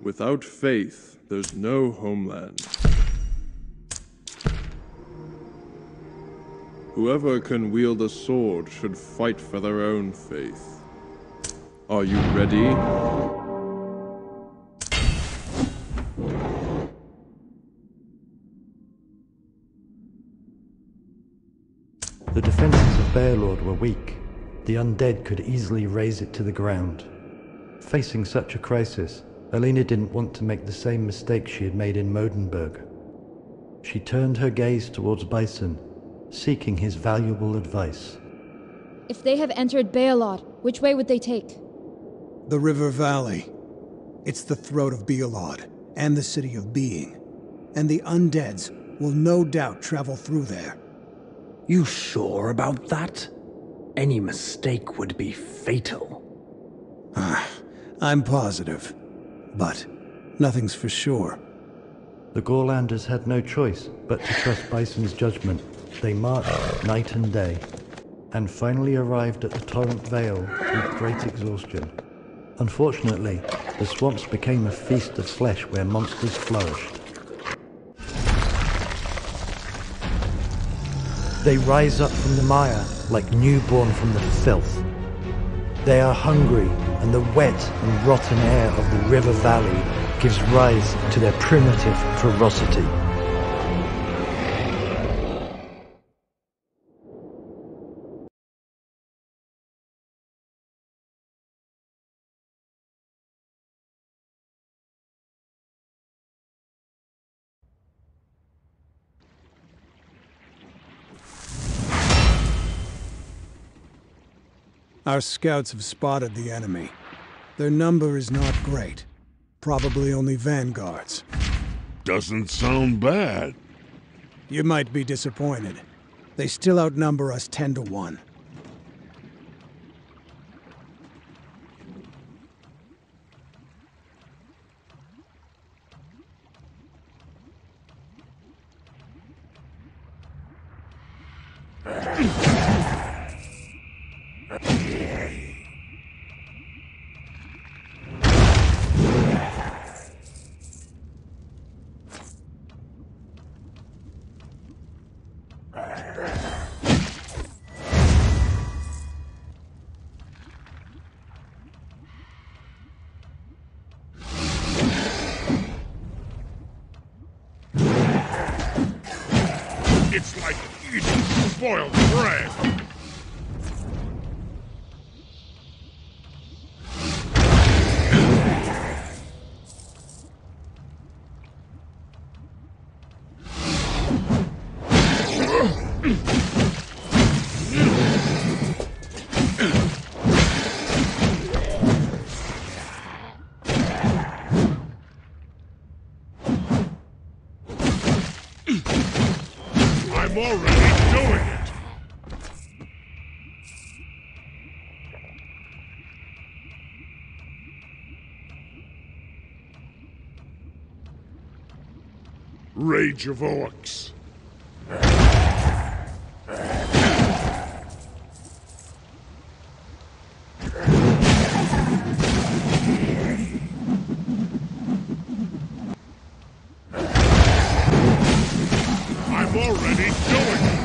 Without faith, there's no homeland. Whoever can wield a sword should fight for their own faith. Are you ready? The defenses of Bearlord were weak. The undead could easily raze it to the ground. Facing such a crisis, Alina didn't want to make the same mistake she had made in Modenburg. She turned her gaze towards Bison, seeking his valuable advice. If they have entered Bealod, which way would they take? The river valley. It's the throat of Bealod, and the city of Being. And the undeads will no doubt travel through there. You sure about that? Any mistake would be fatal. I'm positive. But nothing's for sure. The Gorlanders had no choice but to trust Bison's judgment. They marched night and day, and finally arrived at the Torrent Vale with great exhaustion. Unfortunately, the swamps became a feast of flesh where monsters flourished. They rise up from the mire like newborn from the filth. They are hungry, and the wet and rotten air of the river valley gives rise to their primitive ferocity. Our scouts have spotted the enemy. Their number is not great. Probably only vanguards. Doesn't sound bad. You might be disappointed. They still outnumber us 10 to 1. It's like eating spoiled bread. I'm already doing it! Rage of Orcs. I'm already doing it!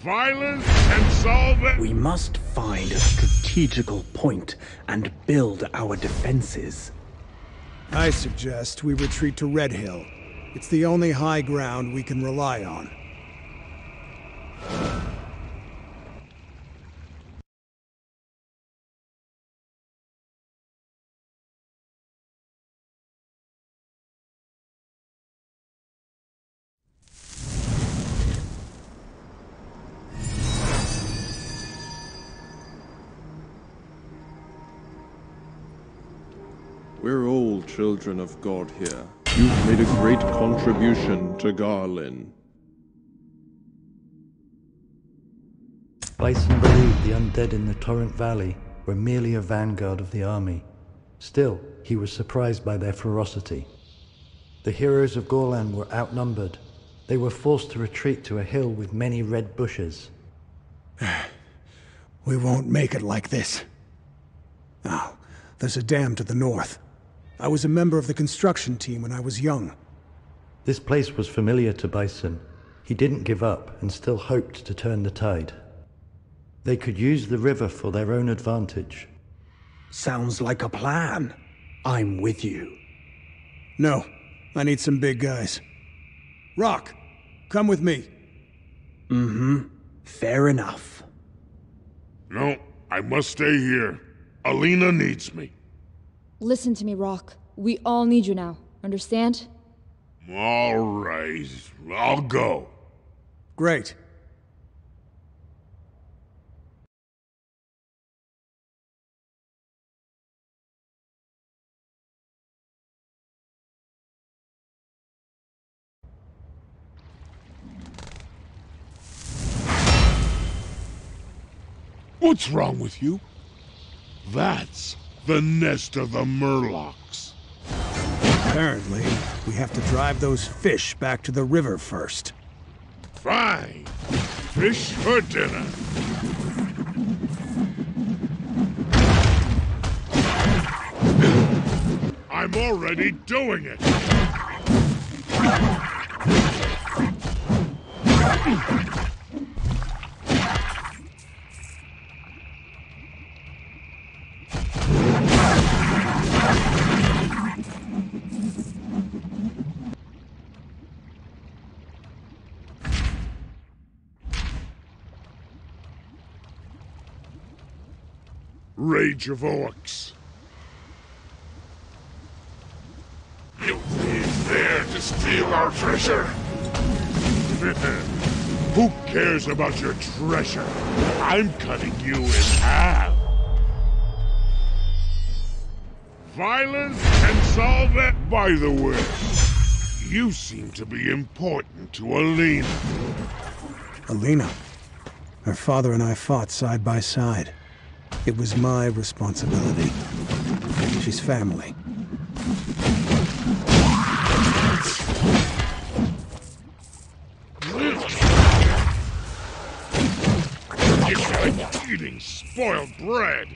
Violence can solve it! We must find a strategical point and build our defenses. I suggest we retreat to Red Hill. It's the only high ground we can rely on. We're all children of God here. You've made a great contribution to Garlin. Bison believed the undead in the Torrent Valley were merely a vanguard of the army. Still, he was surprised by their ferocity. The heroes of Gorlan were outnumbered. They were forced to retreat to a hill with many red bushes. We won't make it like this. Oh, there's a dam to the north. I was a member of the construction team when I was young. This place was familiar to Bison. He didn't give up and still hoped to turn the tide. They could use the river for their own advantage. Sounds like a plan. I'm with you. No, I need some big guys. Rock, come with me. Fair enough. No, I must stay here. Alina needs me. Listen to me, Rock. We all need you now. Understand? All right, I'll go. Great. What's wrong with you? That's the nest of the Murlocs. Apparently, we have to drive those fish back to the river first. Fine. Fish for dinner. I'm already doing it. Rage of Orcs. You thieves there to steal our treasure? Who cares about your treasure? I'm cutting you in half. Violence and solve it. By the way, you seem to be important to Alina. Alina. Her father and I fought side by side. It was my responsibility. She's family. It's like eating spoiled bread.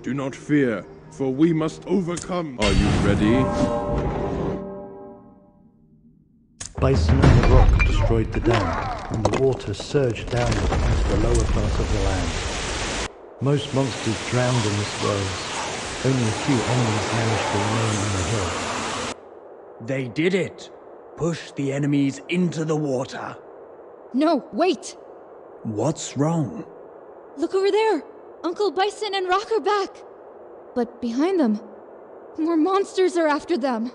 Do not fear, for we must overcome. Are you ready? Bison and the rock destroyed the dam, and the water surged downward into the lower part of the land. Most monsters drowned in the swells. Only a few enemies managed to remain on the hill. They did it. Push the enemies into the water. No, wait! What's wrong? Look over there! Uncle Bison and Rock are back! But behind them, more monsters are after them!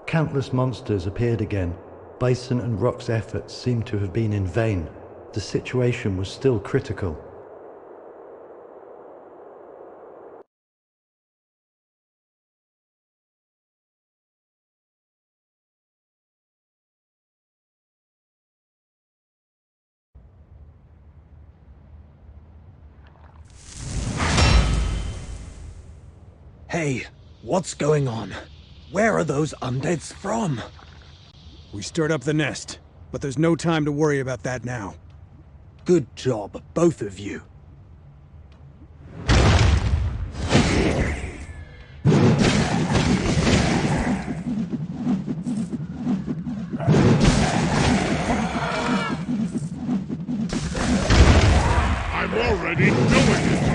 Countless monsters appeared again. Bison and Rock's efforts seemed to have been in vain. The situation was still critical. Hey, what's going on? Where are those undeads from? We stirred up the nest, but there's no time to worry about that now. Good job, both of you. I'm already doing it.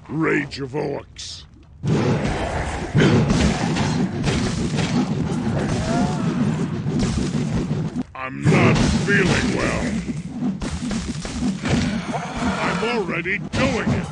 Rage of Orcs. I'm not feeling well. I'm already doing it.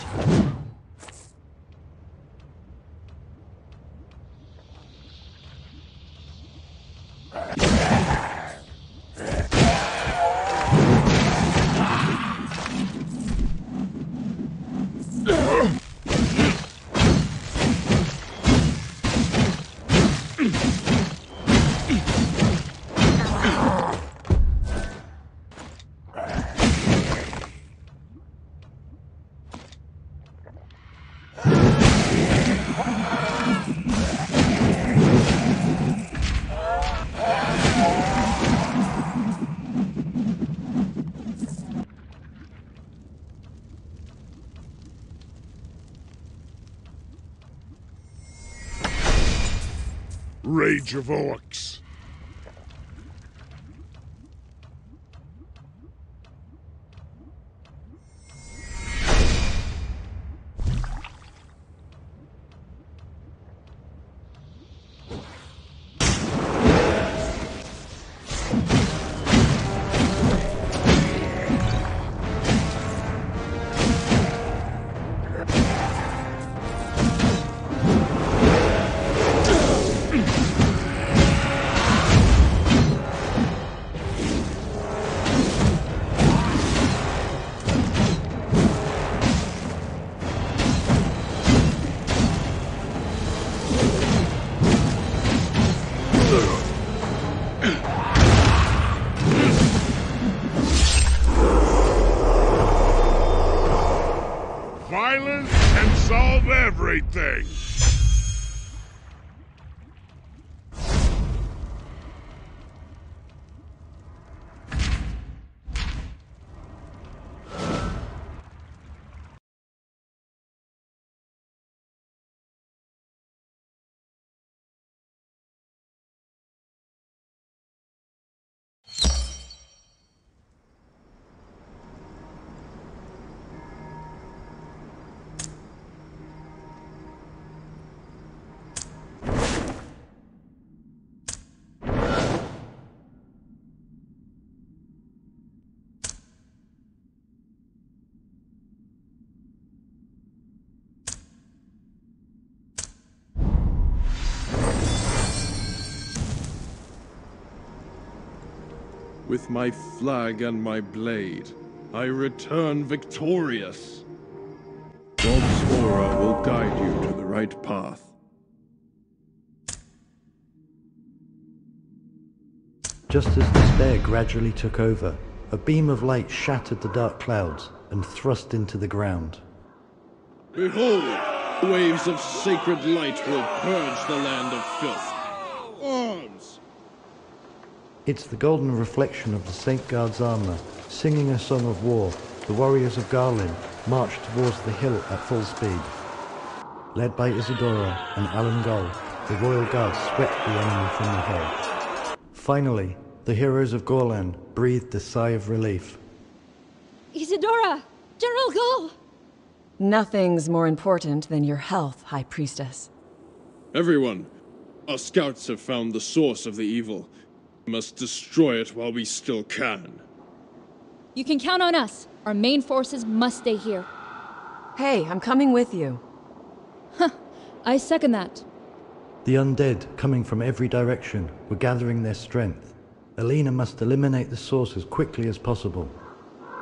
Rage of Orcs. Violence can solve everything! With my flag and my blade, I return victorious. God's aura will guide you to the right path. Just as despair gradually took over, a beam of light shattered the dark clouds and thrust into the ground. Behold! Waves of sacred light will purge the land of filth. Arms! It's the golden reflection of the Saint Guard's armor. Singing a song of war, the warriors of Garlin marched towards the hill at full speed. Led by Isidora and Alan Gull, the Royal Guard swept the enemy from the hill. Finally, the heroes of Gorlan breathed a sigh of relief. Isidora! General Gull! Nothing's more important than your health, High Priestess. Everyone, our scouts have found the source of the evil. We must destroy it while we still can. You can count on us. Our main forces must stay here. Hey, I'm coming with you. I second that. The undead, coming from every direction, were gathering their strength. Alina must eliminate the source as quickly as possible.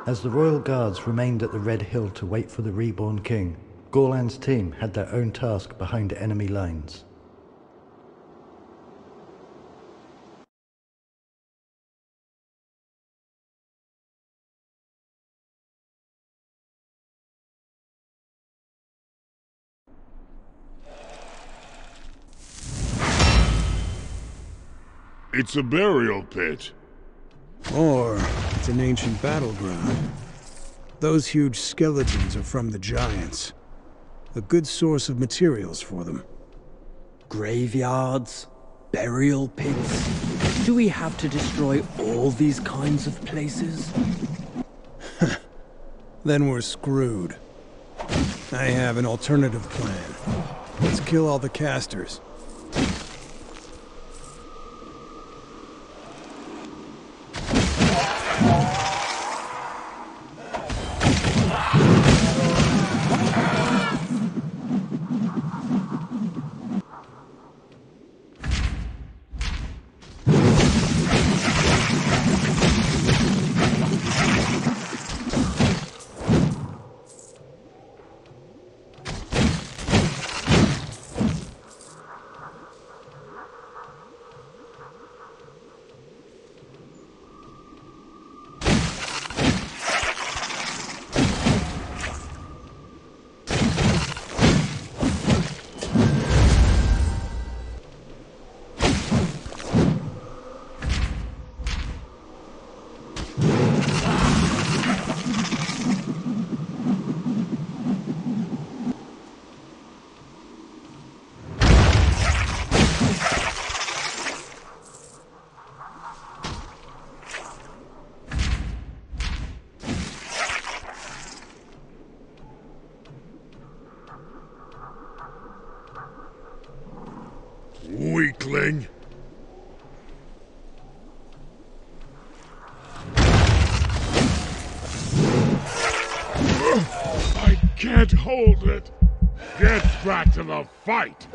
As the Royal Guards remained at the Red Hill to wait for the reborn king, Gorlan's team had their own task behind enemy lines. It's a burial pit. Or it's an ancient battleground. Those huge skeletons are from the giants. A good source of materials for them. Graveyards, burial pits. Do we have to destroy all these kinds of places? Then we're screwed. I have an alternative plan. Let's kill all the casters. Weakling! I can't hold it! Get back to the fight!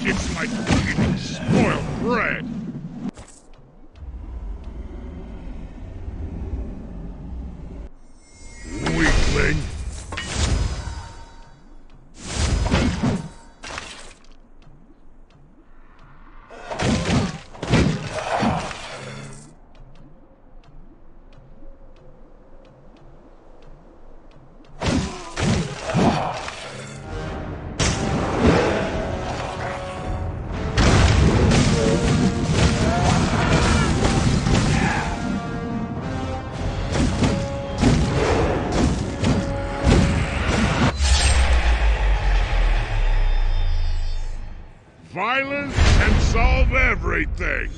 It's like eating spoiled bread! Weakling! Violence can solve everything!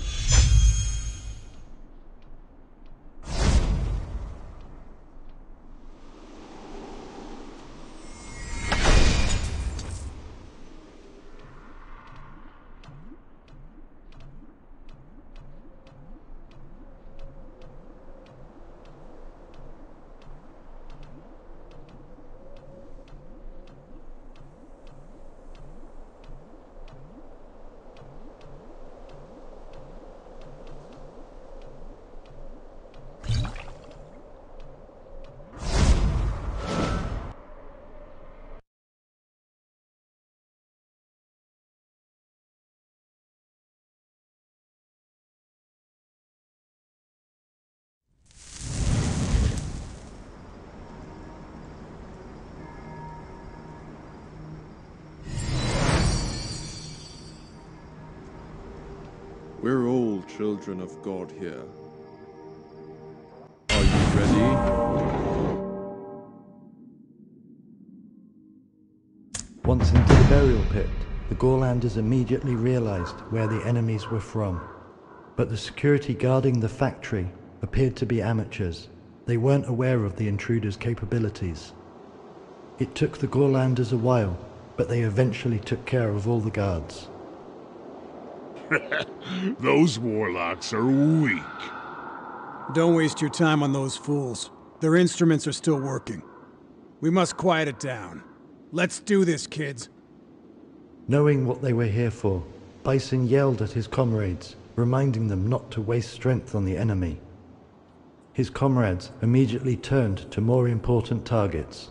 We're all children of God here. Are you ready? Once into the burial pit, the Gorlanders immediately realized where the enemies were from. But the security guarding the factory appeared to be amateurs. They weren't aware of the intruders' capabilities. It took the Gorlanders a while, but they eventually took care of all the guards. Those warlocks are weak. Don't waste your time on those fools. Their instruments are still working. We must quiet it down. Let's do this, kids. Knowing what they were here for, Bison yelled at his comrades, reminding them not to waste strength on the enemy. His comrades immediately turned to more important targets.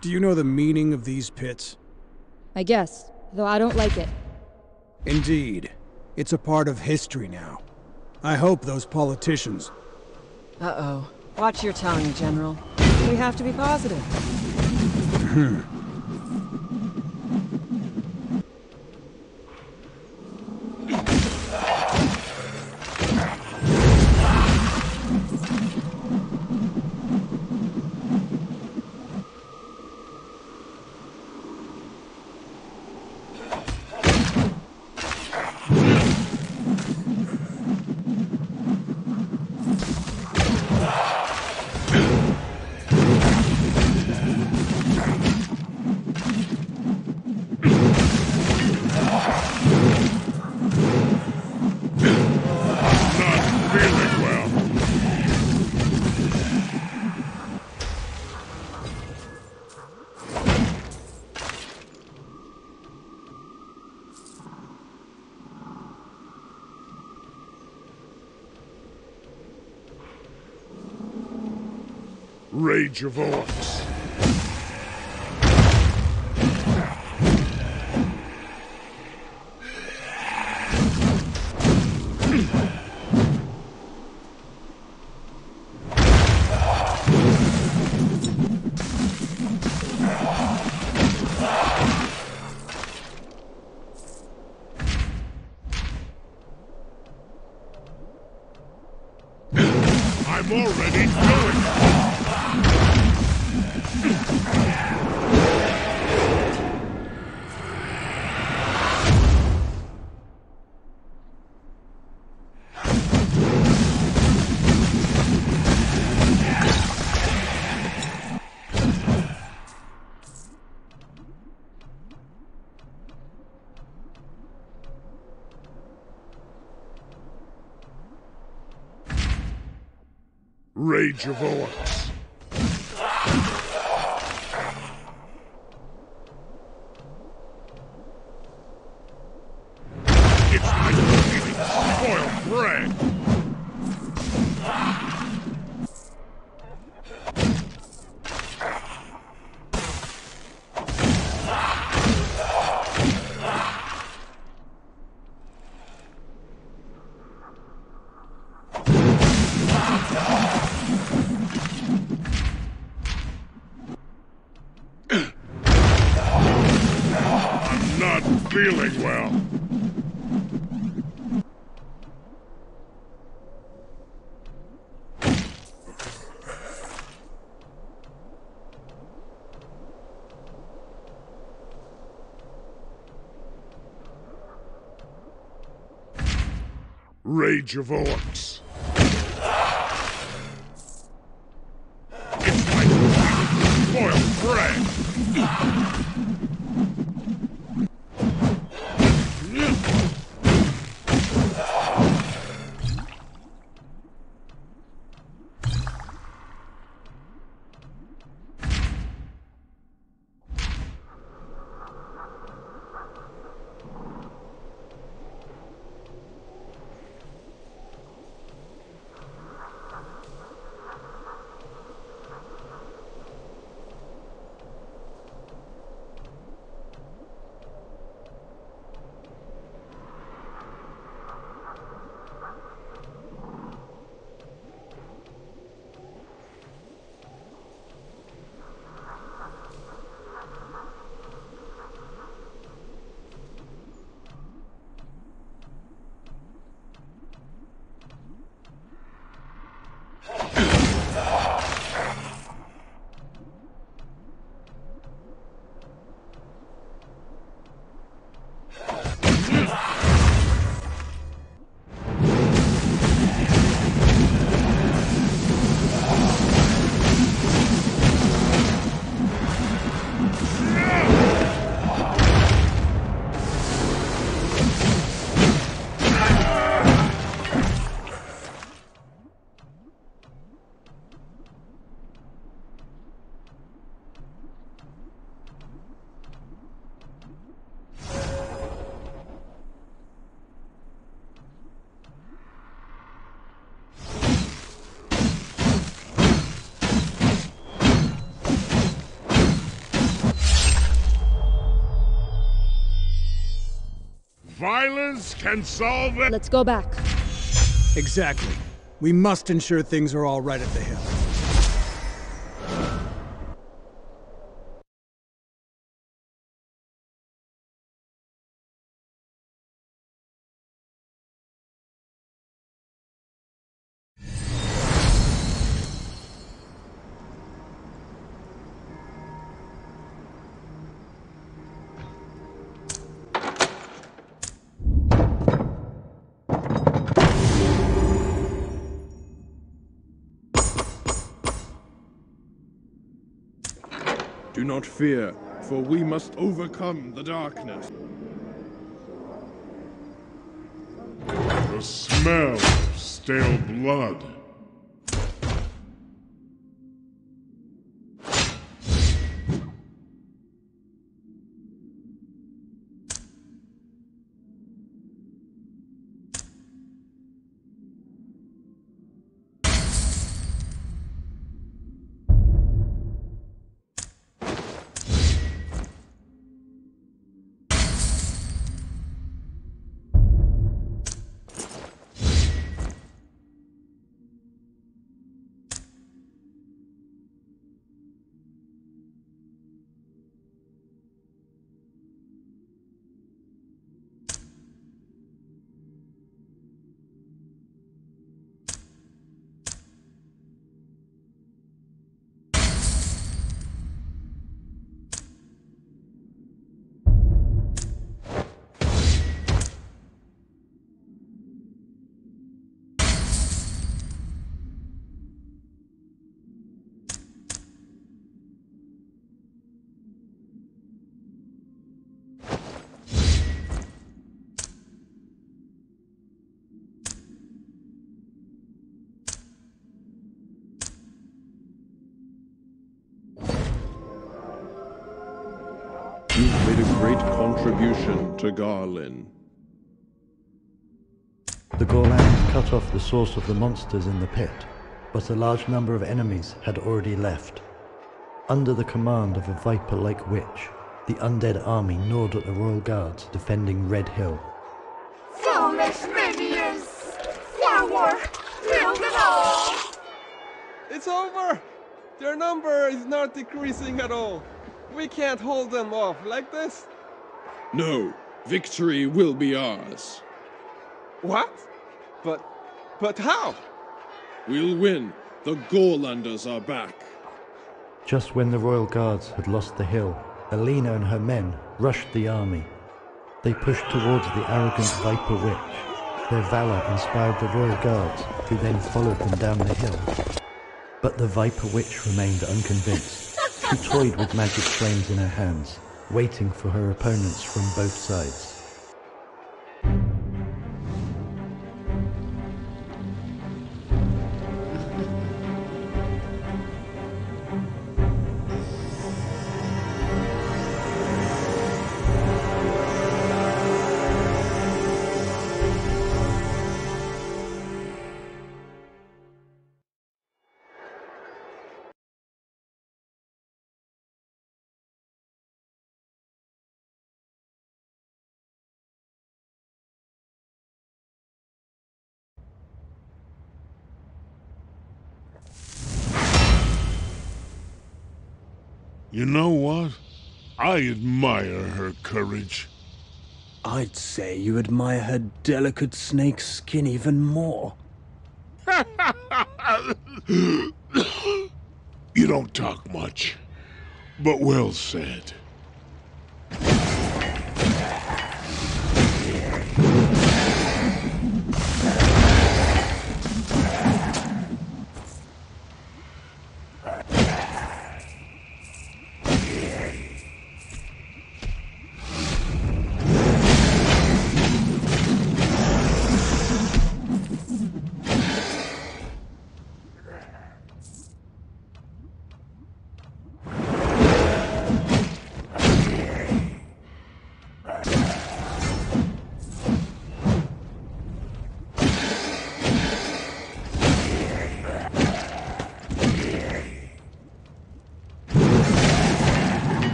Do you know the meaning of these pits? I guess, though I don't like it. Indeed. It's a part of history now. I hope those politicians... Uh-oh. Watch your tongue, General. We have to be positive. Rage of Orcs. I'm already doing it! Rage of Orcs. It's like eating spoiled bread. Not feeling well. Rage of Orcs. It's like eating spoiled bread. Violence can solve it. Let's go back. Exactly. We must ensure things are all right at the hill. Do not fear, for we must overcome the darkness. The smell of stale blood. You've made a great contribution to Garlin. The Gorlans cut off the source of the monsters in the pit, but a large number of enemies had already left. Under the command of a viper-like witch, the undead army gnawed at the royal guards defending Red Hill. Foolish minions! Forward! Kill them all! It's over! Their number is not decreasing at all. We can't hold them off like this. No, victory will be ours. What? But how? We'll win. The Gorlanders are back. Just when the royal guards had lost the hill, Alina and her men rushed the army. They pushed towards the arrogant Viper Witch. Their valor inspired the royal guards, who then followed them down the hill. But the Viper Witch remained unconvinced. She toyed with magic flames in her hands, waiting for her opponents from both sides. You know what? I admire her courage. I'd say you admire her delicate snake skin even more. You don't talk much, but well said.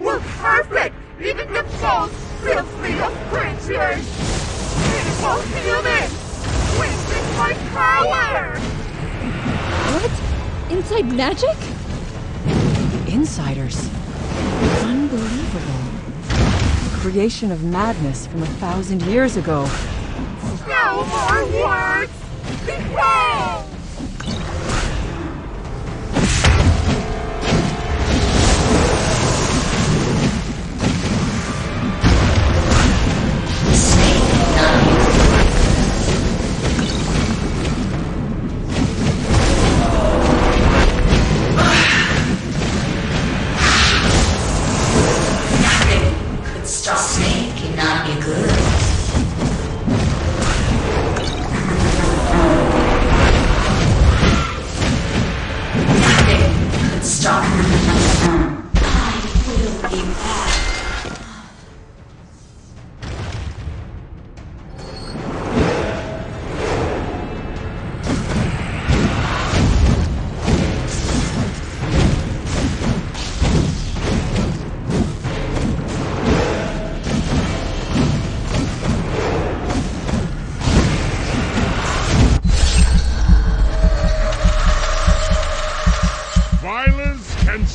were perfect, even the most filthy of creatures. People human, wasting my power. What? Inside magic? The Insiders. Unbelievable. The creation of madness from 1,000 years ago. No more words! Behold!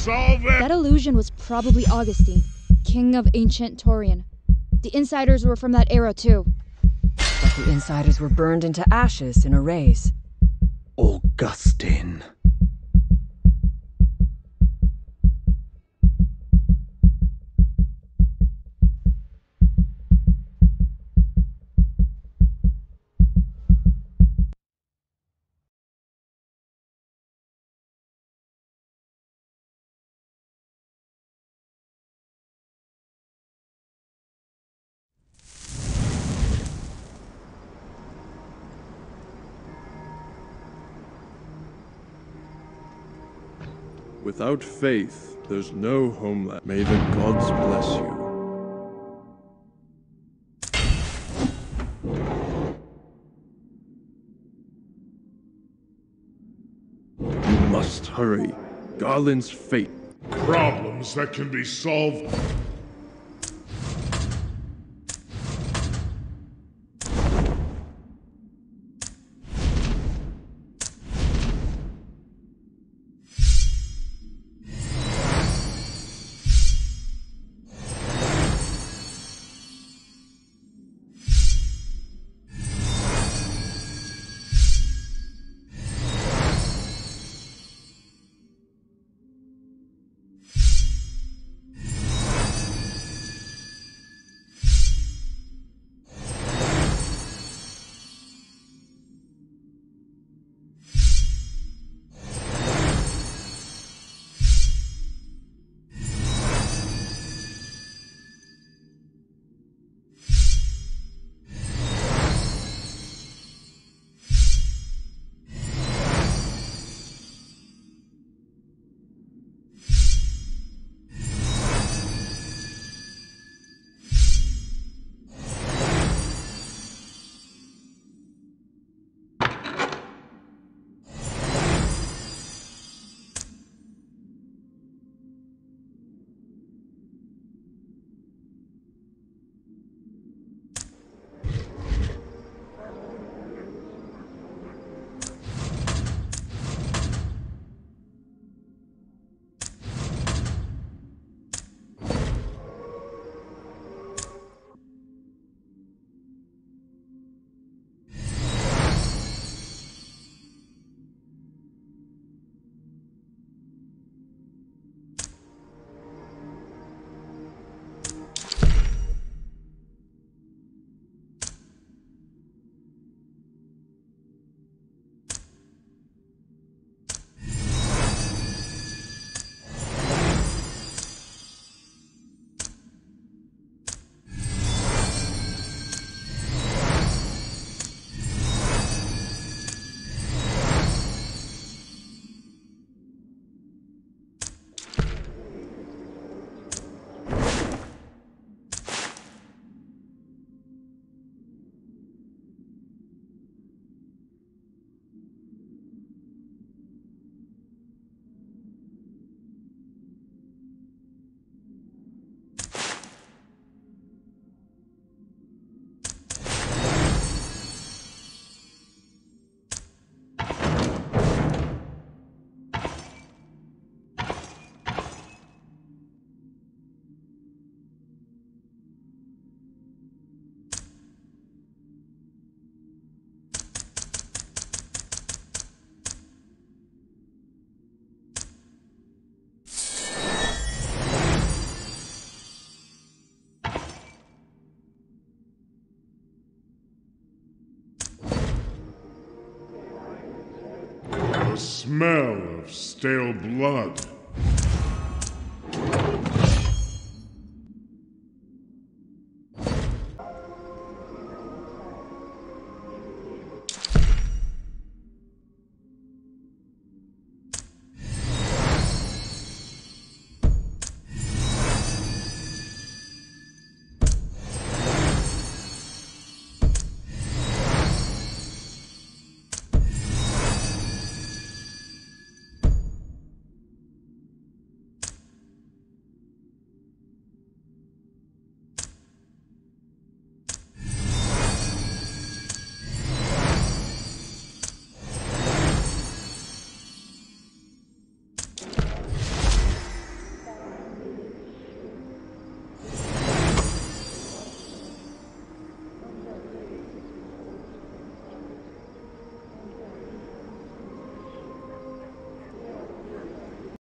That illusion was probably Augustine, king of ancient Taurian. The Insiders were from that era too. But the Insiders were burned into ashes in a raze. Augustine. Without faith, there's no homeland. May the gods bless you. You must hurry. Garland's fate. Problems that can be solved. The smell of stale blood.